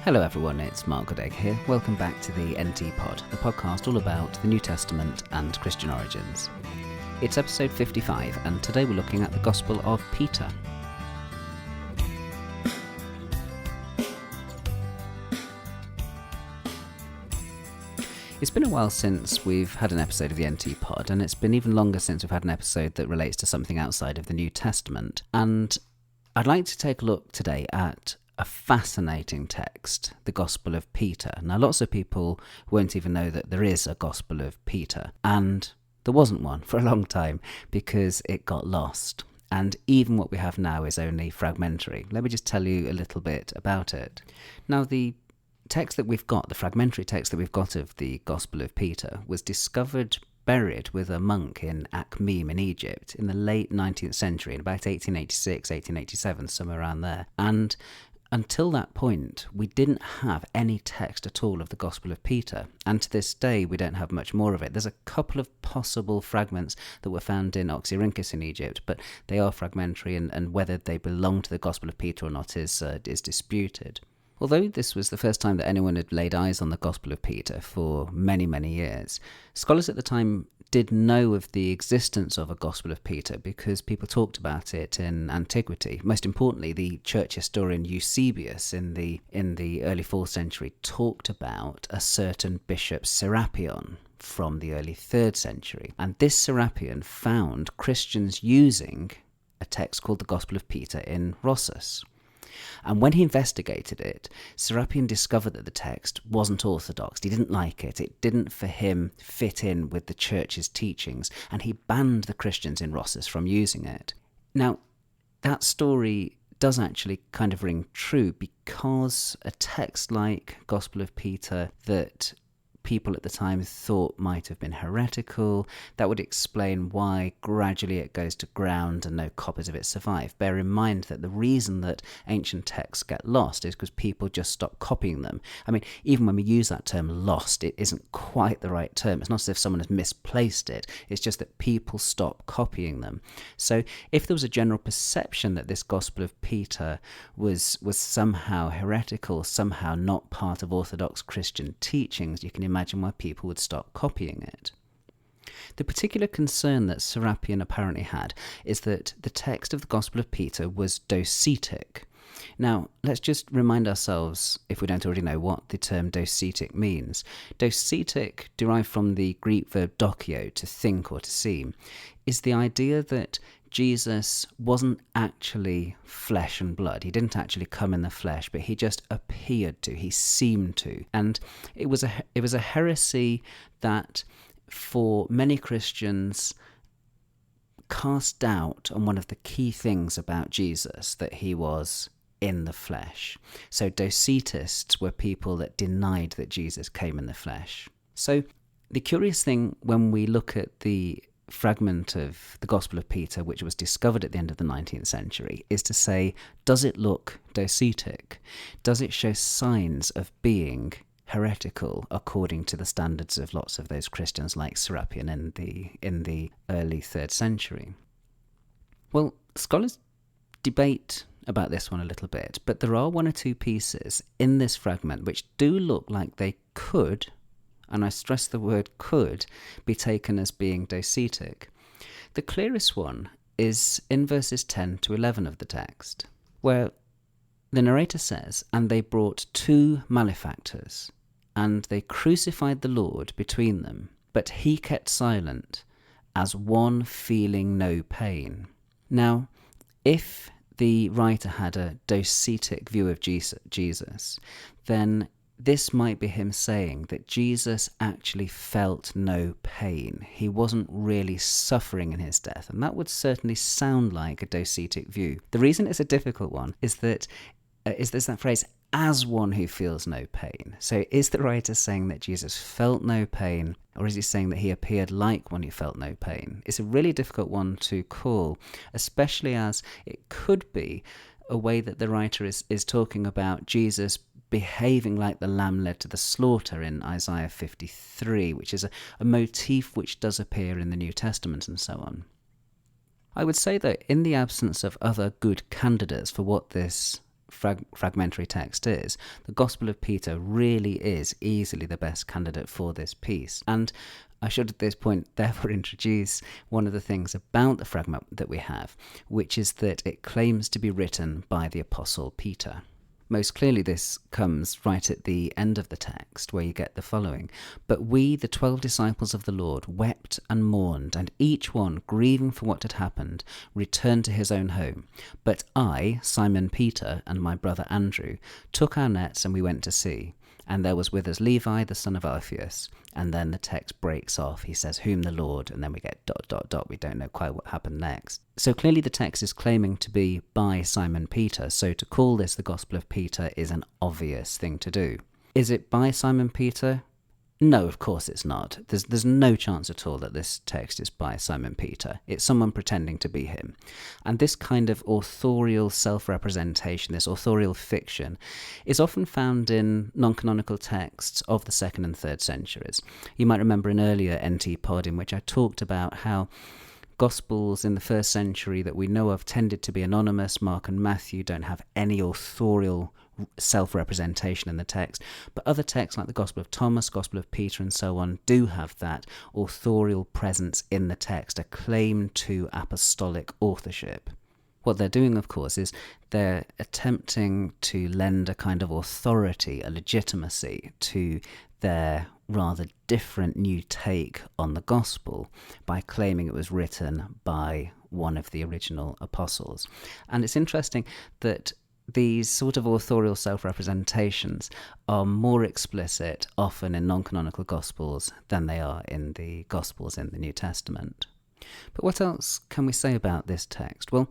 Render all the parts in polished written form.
Hello everyone, it's Mark Goodegg here. Welcome back to the NT Pod, the podcast all about the New Testament and Christian origins. It's episode 55, and today we're looking at the Gospel of Peter. It's been a while since we've had an episode of the NT Pod, and it's been even longer since we've had an episode that relates to something outside of the New Testament. And I'd like to take a look today at a fascinating text, the Gospel of Peter. Now, lots of people won't even know that there is a Gospel of Peter, and there wasn't one for a long time because it got lost. And even what we have now is only fragmentary. Let me just tell you a little bit about it. Now, the text that we've got, the fragmentary text that we've got of the Gospel of Peter, was discovered buried with a monk in Akhmim in Egypt in the late 19th century, in about 1886, 1887, somewhere around there. And until that point, we didn't have any text at all of the Gospel of Peter, and to this day we don't have much more of it. There's a couple of possible fragments that were found in Oxyrhynchus in Egypt, but they are fragmentary, and whether they belong to the Gospel of Peter or not is disputed. Although this was the first time that anyone had laid eyes on the Gospel of Peter for many, many years, scholars at the time did know of the existence of a Gospel of Peter because people talked about it in antiquity. Most importantly, the church historian Eusebius in the early 4th century talked about a certain Bishop Serapion from the early 3rd century. And this Serapion found Christians using a text called the Gospel of Peter in Rossus. And when he investigated it, Serapion discovered that the text wasn't orthodox. He didn't like it. It didn't, for him, fit in with the church's teachings, and he banned the Christians in Rossus from using it. Now, that story does actually kind of ring true, because a text like Gospel of Peter that people at the time thought might have been heretical, that would explain why gradually it goes to ground and no copies of it survive. Bear in mind that the reason that ancient texts get lost is because people just stop copying them. I mean, even when we use that term lost, it isn't quite the right term. It's not as if someone has misplaced it. It's just that people stop copying them. So if there was a general perception that this Gospel of Peter was somehow heretical, somehow not part of orthodox Christian teachings, you can imagine why people would stop copying it. The particular concern that Serapion apparently had is that the text of the Gospel of Peter was docetic. Now, let's just remind ourselves, if we don't already know, what the term docetic means. Docetic, derived from the Greek verb dokio, to think or to seem, is the idea that Jesus wasn't actually flesh and blood. He didn't actually come in the flesh, but he just appeared to, he seemed to. And it was a heresy that, for many Christians, cast doubt on one of the key things about Jesus, that he was in the flesh. So docetists were people that denied that Jesus came in the flesh. So the curious thing when we look at the fragment of the Gospel of Peter, which was discovered at the end of the 19th century, is to say, does it look docetic? Does it show signs of being heretical according to the standards of lots of those Christians like Serapion in the early 3rd century? Well, scholars debate about this one a little bit, but there are one or two pieces in this fragment which do look like they could, and I stress the word could, be taken as being docetic. The clearest one is in verses 10 to 11 of the text, where the narrator says, "And they brought 2 malefactors, and they crucified the Lord between them, but he kept silent, as one feeling no pain." Now, if the writer had a docetic view of Jesus, then this might be him saying that Jesus actually felt no pain. He wasn't really suffering in his death, and that would certainly sound like a docetic view. The reason it's a difficult one is that there's that phrase, as one who feels no pain. So is the writer saying that Jesus felt no pain, or is he saying that he appeared like one who felt no pain? It's a really difficult one to call, especially as it could be a way that the writer is talking about Jesus behaving like the lamb led to the slaughter in Isaiah 53, which is a motif which does appear in the New Testament and so on. I would say that in the absence of other good candidates for what this fragmentary text is, the Gospel of Peter really is easily the best candidate for this piece. And I should at this point therefore introduce one of the things about the fragment that we have, which is that it claims to be written by the Apostle Peter. Most clearly this comes right at the end of the text, where you get the following: "But we, the 12 disciples of the Lord, wept and mourned, and each one, grieving for what had happened, returned to his own home. But I, Simon Peter, and my brother Andrew, took our nets and we went to sea. And there was with us Levi, the son of Alphaeus." And then the text breaks off. He says, "whom the Lord," and then we get ... We don't know quite what happened next. So clearly the text is claiming to be by Simon Peter. So to call this the Gospel of Peter is an obvious thing to do. Is it by Simon Peter? No, of course it's not. There's no chance at all that this text is by Simon Peter. It's someone pretending to be him. And this kind of authorial self-representation, this authorial fiction, is often found in non-canonical texts of the 2nd and 3rd centuries. You might remember an earlier NT pod in which I talked about how Gospels in the 1st century that we know of tended to be anonymous. Mark and Matthew don't have any authorial self-representation in the text, but other texts like the Gospel of Thomas, Gospel of Peter and so on do have that authorial presence in the text, a claim to apostolic authorship. What they're doing, of course, is they're attempting to lend a kind of authority, a legitimacy to their rather different new take on the gospel by claiming it was written by one of the original apostles. And it's interesting that these sort of authorial self-representations are more explicit often in non-canonical Gospels than they are in the Gospels in the New Testament. But what else can we say about this text? Well,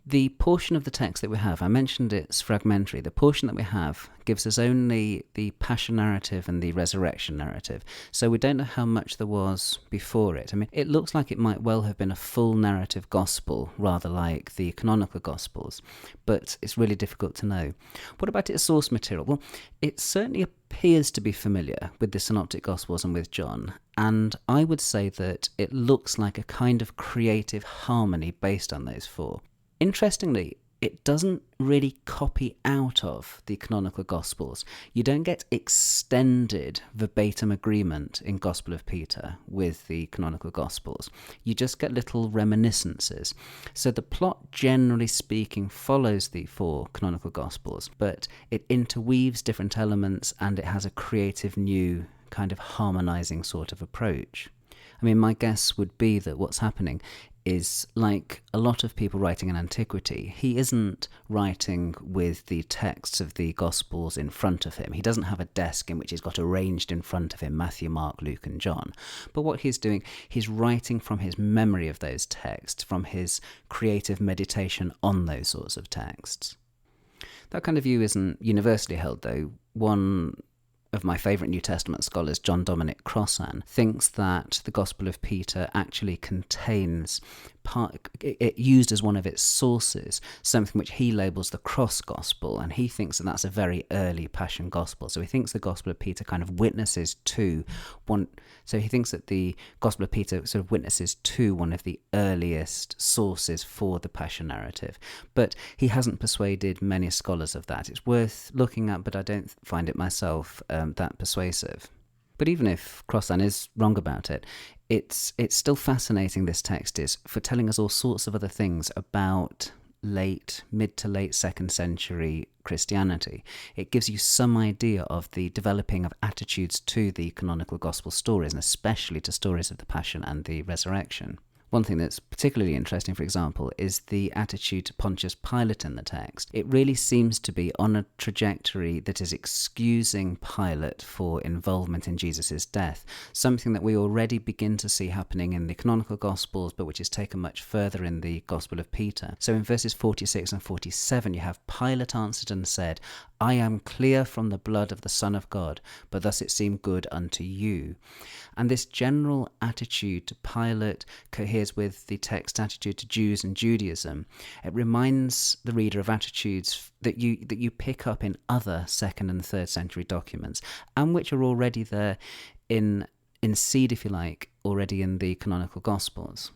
the portion of the text that we have, I mentioned it's fragmentary. The portion that we have gives us only the passion narrative and the resurrection narrative. So we don't know how much there was before it. I mean, it looks like it might well have been a full narrative gospel, rather like the canonical gospels, but it's really difficult to know. What about its source material? Well, it certainly appears to be familiar with the synoptic gospels and with John, and I would say that it looks like a kind of creative harmony based on those four. Interestingly, it doesn't really copy out of the canonical Gospels. You don't get extended verbatim agreement in Gospel of Peter with the canonical Gospels. You just get little reminiscences. So the plot, generally speaking, follows the four canonical Gospels, but it interweaves different elements and it has a creative new kind of harmonizing sort of approach. I mean, my guess would be that what's happening is, like a lot of people writing in antiquity, he isn't writing with the texts of the Gospels in front of him. He doesn't have a desk in which he's got arranged in front of him Matthew, Mark, Luke and John. But what he's doing, he's writing from his memory of those texts, from his creative meditation on those sorts of texts. That kind of view isn't universally held, though. One of my favourite New Testament scholars, John Dominic Crossan, thinks that the Gospel of Peter actually contains it used as one of its sources, something which he labels the cross gospel, and he thinks that that's a very early Passion Gospel. So he thinks the Gospel of Peter kind of witnesses to one. So he thinks that the Gospel of Peter sort of witnesses to one of the earliest sources for the Passion narrative. But he hasn't persuaded many scholars of that. It's worth looking at, but I don't find it myself that persuasive. But even if Crossan is wrong about it, it's still fascinating, this text is, for telling us all sorts of other things about mid to late 2nd century Christianity. It gives you some idea of the developing of attitudes to the canonical gospel stories, and especially to stories of the Passion and the Resurrection. One thing that's particularly interesting, for example, is the attitude to Pontius Pilate in the text. It really seems to be on a trajectory that is excusing Pilate for involvement in Jesus' death, something that we already begin to see happening in the canonical Gospels, but which is taken much further in the Gospel of Peter. So in verses 46 and 47, you have Pilate answered and said, "I am clear from the blood of the Son of God, but thus it seemed good unto you." And this general attitude to Pilate coheres with the text attitude to Jews and Judaism. It reminds the reader of attitudes that you pick up in other 2nd and 3rd century documents, and which are already there in seed, if you like, already in the canonical Gospels.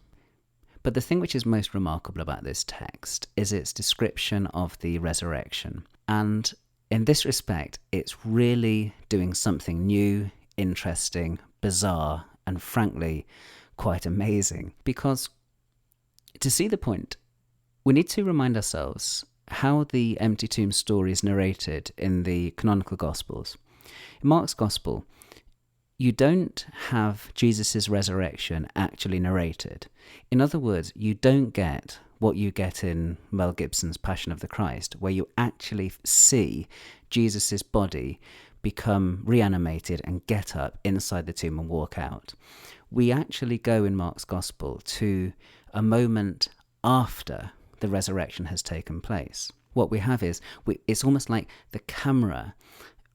But the thing which is most remarkable about this text is its description of the resurrection. And in this respect, it's really doing something new, interesting, bizarre, and frankly, quite amazing. Because to see the point, we need to remind ourselves how the empty tomb story is narrated in the canonical Gospels. In Mark's Gospel, you don't have Jesus' resurrection actually narrated. In other words, you don't get what you get in Mel Gibson's Passion of the Christ, where you actually see Jesus' body become reanimated and get up inside the tomb and walk out. We actually go in Mark's Gospel to a moment after the resurrection has taken place. What we have is, it's almost like the camera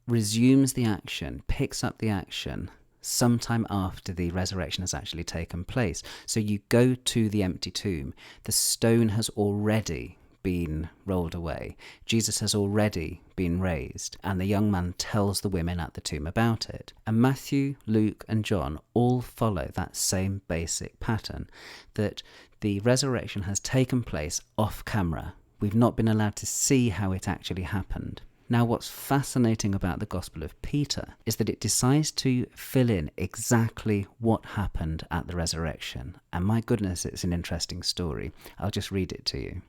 resumes the action, picks up the action, sometime after the resurrection has actually taken place. So you go to the empty tomb. The stone has already been rolled away. Jesus has already been raised, and the young man tells the women at the tomb about it. And Matthew, Luke, and John all follow that same basic pattern, that the resurrection has taken place off camera. We've not been allowed to see how it actually happened. Now, what's fascinating about the Gospel of Peter is that it decides to fill in exactly what happened at the resurrection. And my goodness, it's an interesting story. I'll just read it to you.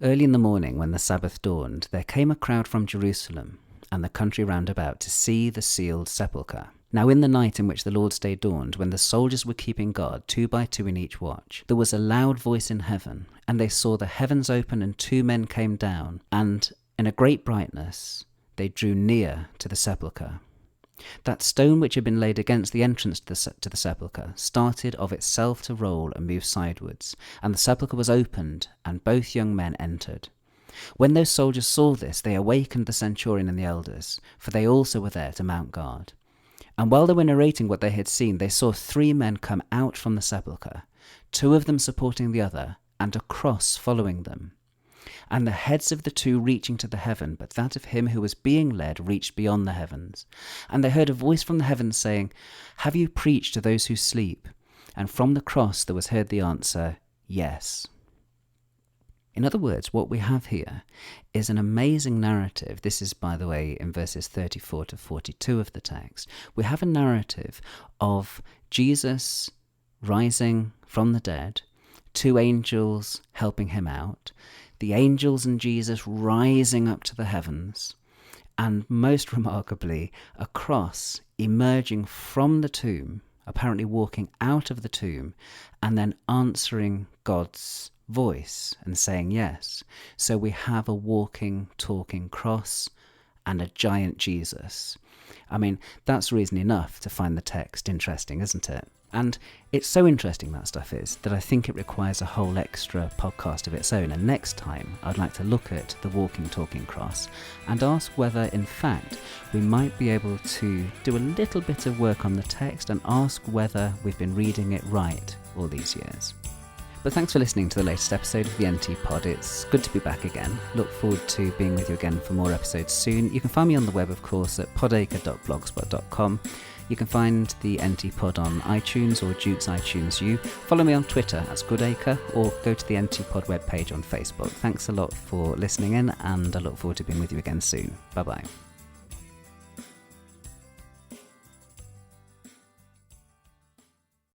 Early in the morning, when the Sabbath dawned, there came a crowd from Jerusalem and the country round about to see the sealed sepulchre. Now in the night in which the Lord's day dawned, when the soldiers were keeping guard 2 by 2 in each watch, there was a loud voice in heaven, and they saw the heavens open, and 2 men came down, and in a great brightness they drew near to the sepulchre. That stone which had been laid against the entrance to the sepulchre started of itself to roll and move sidewards, and the sepulchre was opened, and both young men entered. When those soldiers saw this, they awakened the centurion and the elders, for they also were there to mount guard. And while they were narrating what they had seen, they saw 3 men come out from the sepulchre, 2 of them supporting the other, and a cross following them. And the heads of the 2 reaching to the heaven, but that of him who was being led reached beyond the heavens. And they heard a voice from the heavens saying, "Have you preached to those who sleep?" And from the cross there was heard the answer, "Yes." In other words, what we have here is an amazing narrative. This is, by the way, in verses 34 to 42 of the text. We have a narrative of Jesus rising from the dead, 2 angels helping him out, the angels and Jesus rising up to the heavens, and most remarkably, a cross emerging from the tomb, apparently walking out of the tomb, and then answering God's voice and saying yes. So we have a walking, talking cross and a giant Jesus. I mean, that's reason enough to find the text interesting, isn't it? And it's so interesting, that stuff is, that I think it requires a whole extra podcast of its own. And next time, I'd like to look at the walking, talking cross and ask whether, in fact, we might be able to do a little bit of work on the text and ask whether we've been reading it right all these years. But thanks for listening to the latest episode of the NT Pod. It's good to be back again. Look forward to being with you again for more episodes soon. You can find me on the web, of course, at podacre.blogspot.com. You can find the NT Pod on iTunes or Duke's iTunes U. Follow me on Twitter as Goodacre, or go to the NT Pod webpage on Facebook. Thanks a lot for listening in, and I look forward to being with you again soon. Bye-bye.